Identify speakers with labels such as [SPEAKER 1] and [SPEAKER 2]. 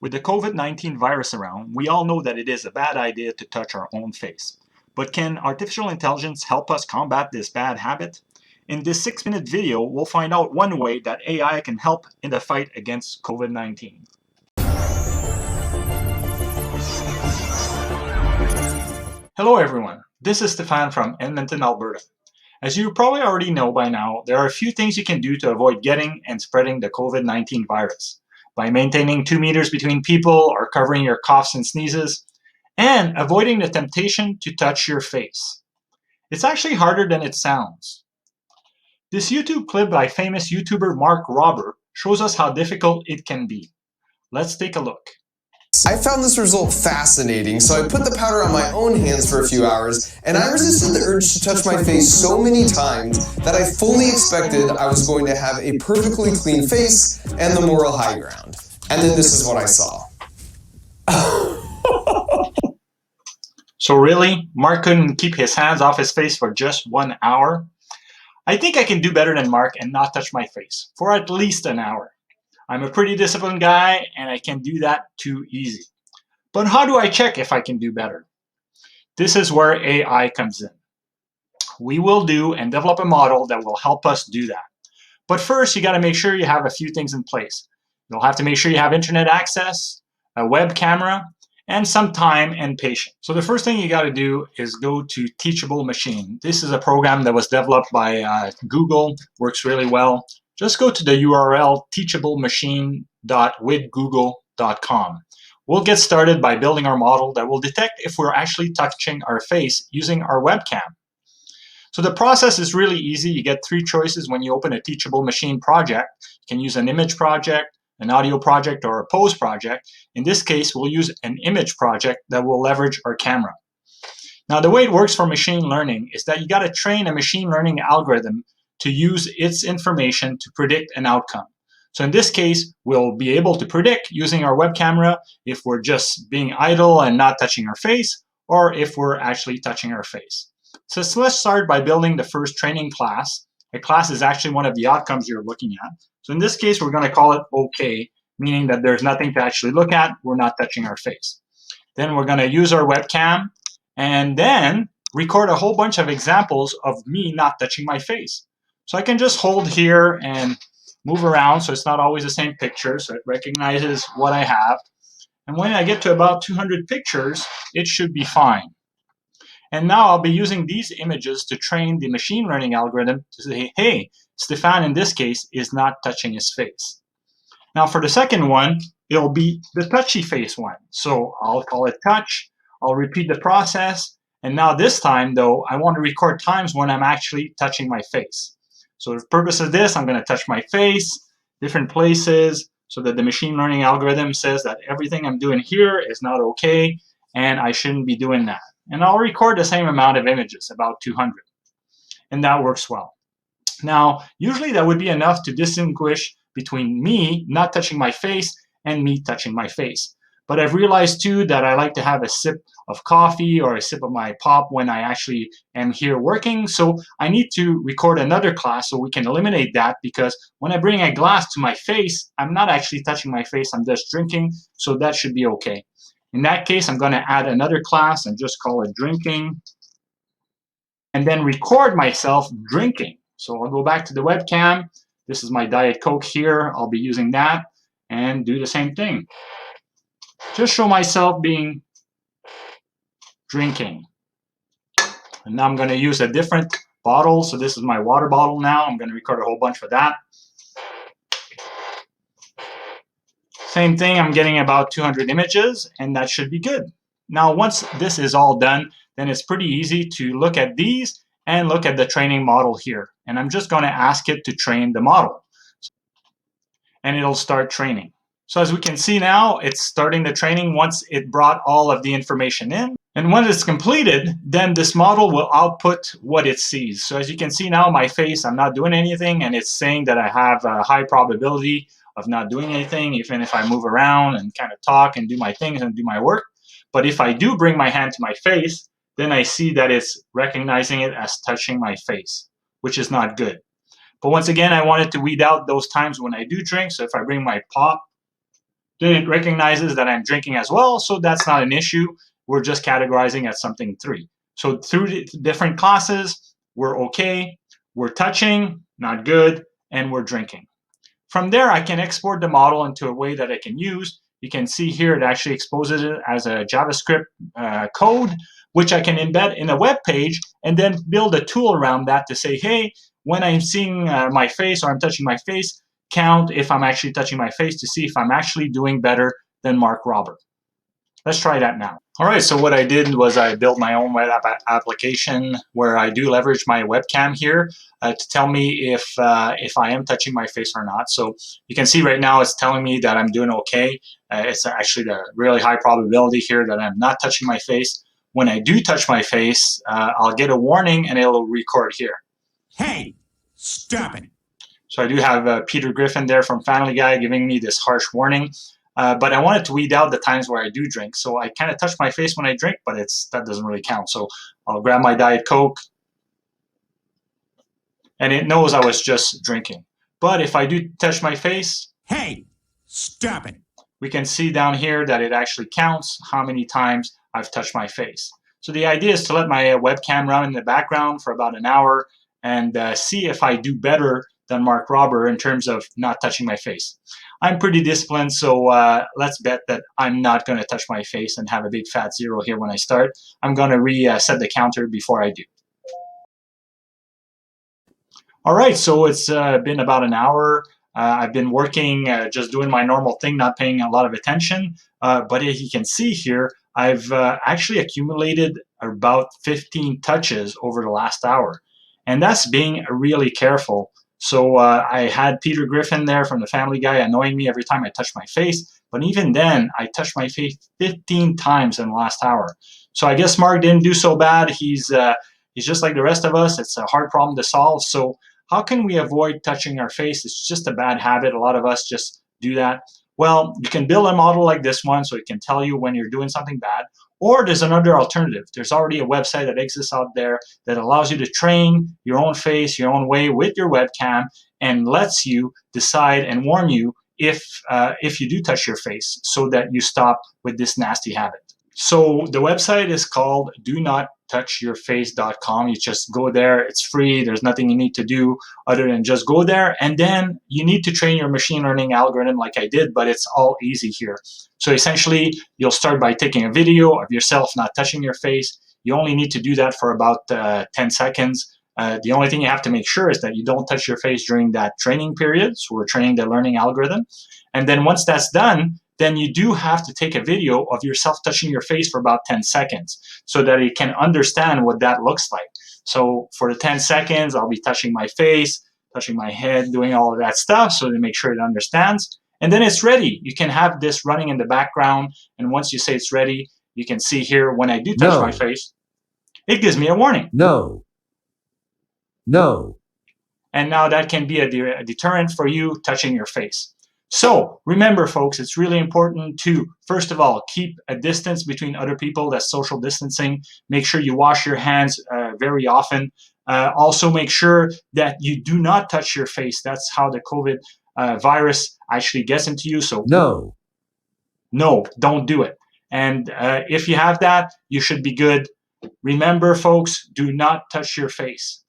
[SPEAKER 1] With the COVID-19 virus around, we all know that it is a bad idea to touch our own face. But can artificial intelligence help us combat this bad habit? In this 6-minute video, we'll find out one way that AI can help in the fight against COVID-19. Hello everyone, this is Stefan from Edmonton, Alberta. As you probably already know by now, there are a few things you can do to avoid getting and spreading the COVID-19 virus. By maintaining 2 meters between people or covering your coughs and sneezes, and avoiding the temptation to touch your face. It's actually harder than it sounds. This YouTube clip by famous YouTuber Mark Robber shows us how difficult it can be. Let's take a look.
[SPEAKER 2] I found this result fascinating, so I put the powder on my own hands for a few hours, and I resisted the urge to touch my face so many times that I fully expected I was going to have a perfectly clean face and the moral high ground. And then this is what I saw.
[SPEAKER 1] So really, Mark couldn't keep his hands off his face for just 1 hour? I think I can do better than Mark and not touch my face for at least an hour. I'm a pretty disciplined guy and I can do that too easy. But how do I check if I can do better? This is where AI comes in. We will do and develop a model that will help us do that. But first, you got to make sure you have a few things in place. You'll have to make sure you have internet access, a web camera, and some time and patience. So the first thing you got to do is go to Teachable Machine. This is a program that was developed by Google, works really well. Just go to the URL teachablemachine.withgoogle.com. We'll get started by building our model that will detect if we're actually touching our face using our webcam. So the process is really easy. You get 3 choices when you open a Teachable Machine project. You can use an image project, an audio project, or a pose project. In this case, we'll use an image project that will leverage our camera. Now, the way it works for machine learning is that you got to train a machine learning algorithm to use its information to predict an outcome. So in this case, we'll be able to predict using our web camera if we're just being idle and not touching our face, or if we're actually touching our face. So let's start by building the first training class. A class is actually one of the outcomes you're looking at. So in this case, we're going to call it OK, meaning that there's nothing to actually look at. We're not touching our face. Then we're going to use our webcam and then record a whole bunch of examples of me not touching my face. So I can just hold here and move around so it's not always the same picture, so it recognizes what I have. And when I get to about 200 pictures, it should be fine. And now I'll be using these images to train the machine learning algorithm to say, hey, Stefan in this case is not touching his face. Now for the second one, it'll be the touchy face one. So I'll call it touch, I'll repeat the process, and now this time though, I want to record times when I'm actually touching my face. So for the purpose of this, I'm going to touch my face, different places, so that the machine learning algorithm says that everything I'm doing here is not okay, and I shouldn't be doing that. And I'll record the same amount of images, about 200. And that works well. Now, usually that would be enough to distinguish between me not touching my face and me touching my face. But I've realized too that I like to have a sip of coffee or a sip of my pop when I actually am here working. So I need to record another class so we can eliminate that, because when I bring a glass to my face, I'm not actually touching my face, I'm just drinking. So that should be okay. In that case, I'm going to add another class and just call it drinking. And then record myself drinking. So I'll go back to the webcam. This is my Diet Coke here. I'll be using that and do the same thing. Just show myself being drinking. And now I'm going to use a different bottle. So this is my water bottle now. I'm going to record a whole bunch for that. Same thing, I'm getting about 200 images, and that should be good. Now, once this is all done, then it's pretty easy to look at these and look at the training model here. And I'm just going to ask it to train the model. And it'll start training. So as we can see now, it's starting the training once it brought all of the information in. And when it's completed, then this model will output what it sees. So as you can see now, my face, I'm not doing anything, and it's saying that I have a high probability of not doing anything, even if I move around and kind of talk and do my things and do my work. But if I do bring my hand to my face, then I see that it's recognizing it as touching my face, which is not good. But once again, I wanted to weed out those times when I do drink. So if I bring my pop Then it recognizes that I'm drinking as well, so that's not an issue. We're just categorizing as something 3. So through the different classes, we're okay, we're touching, not good, and we're drinking. From there, I can export the model into a way that I can use. You can see here it actually exposes it as a JavaScript code, which I can embed in a web page and then build a tool around that to say, hey, when I'm seeing my face or I'm touching my face, count if I'm actually touching my face to see if I'm actually doing better than Mark Robert. Let's try that now. All right, so what I did was I built my own web application where I do leverage my webcam here to tell me if I am touching my face or not. So you can see right now it's telling me that I'm doing okay. It's actually the really high probability here that I'm not touching my face. When I do touch my face, I'll get a warning and it'll record here.
[SPEAKER 3] Hey, stop it.
[SPEAKER 1] So I do have Peter Griffin there from Family Guy giving me this harsh warning. But I wanted to weed out the times where I do drink. So I kind of touch my face when I drink, but that doesn't really count. So I'll grab my Diet Coke, and it knows I was just drinking. But if I do touch my face,
[SPEAKER 3] hey, stop it.
[SPEAKER 1] We can see down here that it actually counts how many times I've touched my face. So the idea is to let my webcam run in the background for about an hour and see if I do better than Mark Robert in terms of not touching my face. I'm pretty disciplined, so let's bet that I'm not going to touch my face and have a big fat 0 here when I start. I'm going to reset the counter before I do. All right, so it's been about an hour. I've been working, just doing my normal thing, not paying a lot of attention. But as you can see here, I've actually accumulated about 15 touches over the last hour. And that's being really careful. So I had Peter Griffin there from the Family Guy annoying me every time I touched my face. But even then, I touched my face 15 times in the last hour. So I guess Mark didn't do so bad. He's just like the rest of us. It's a hard problem to solve. So how can we avoid touching our face? It's just a bad habit. A lot of us just do that. Well, you can build a model like this one so it can tell you when you're doing something bad. Or there's another alternative. There's already a website that exists out there that allows you to train your own face, your own way with your webcam, and lets you decide and warn you if you do touch your face so that you stop with this nasty habit. So the website is called donot-touch-your-face.com. You just go there. It's free. There's nothing you need to do other than just go there. And then you need to train your machine learning algorithm like I did, but it's all easy here. So essentially, you'll start by taking a video of yourself not touching your face. You only need to do that for about 10 seconds. The only thing you have to make sure is that you don't touch your face during that training period. So we're training the learning algorithm. And then once that's done, then you do have to take a video of yourself touching your face for about 10 seconds so that it can understand what that looks like. So for the 10 seconds, I'll be touching my face, touching my head, doing all of that stuff so to make sure it understands. And then it's ready. You can have this running in the background. And once you say it's ready, you can see here when I do touch my face, it gives me a warning.
[SPEAKER 3] No.
[SPEAKER 1] And now that can be a deterrent for you touching your face. So remember, folks, it's really important to, first of all, keep a distance between other people. That's social distancing. Make sure you wash your hands very often. Also, make sure that you do not touch your face. That's how the COVID virus actually gets into you. So no, don't do it. And if you have that, you should be good. Remember, folks, do not touch your face.